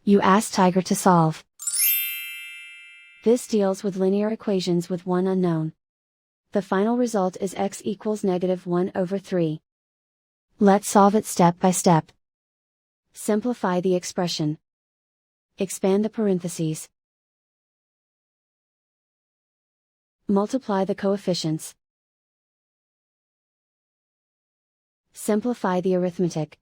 You ask Tiger to solve. This deals with linear equations with one unknown. The final result is x equals -1/3. Let's solve it step by step. Simplify the expression. Expand the parentheses. Multiply the coefficients. Simplify the arithmetic.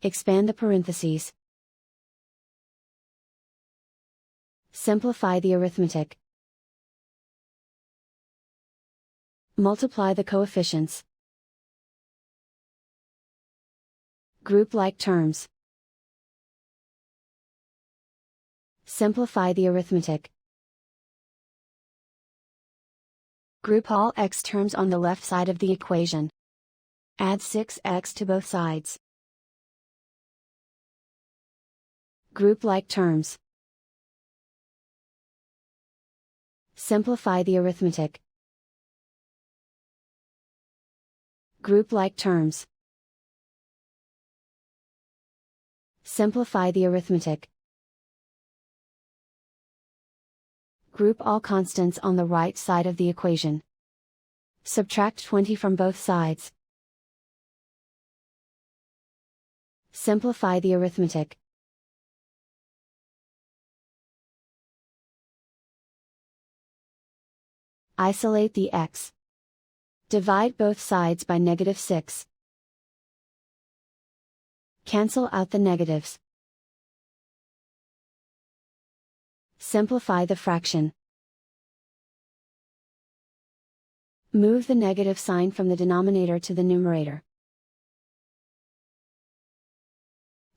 Expand the parentheses. Simplify the arithmetic. Multiply the coefficients. Group like terms. Simplify the arithmetic. Group all x terms on the left side of the equation. Add 6x to both sides. Group like terms. Simplify the arithmetic. Group like terms. Simplify the arithmetic. Group all constants on the right side of the equation. Subtract 20 from both sides. Simplify the arithmetic. Isolate the x. Divide both sides by -6. Cancel out the negatives. Simplify the fraction. Move the negative sign from the denominator to the numerator.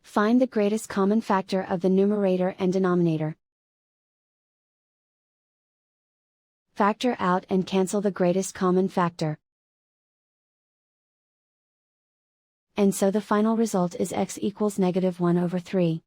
Find the greatest common factor of the numerator and denominator. Factor out and cancel the greatest common factor. And so the final result is x equals -1/3.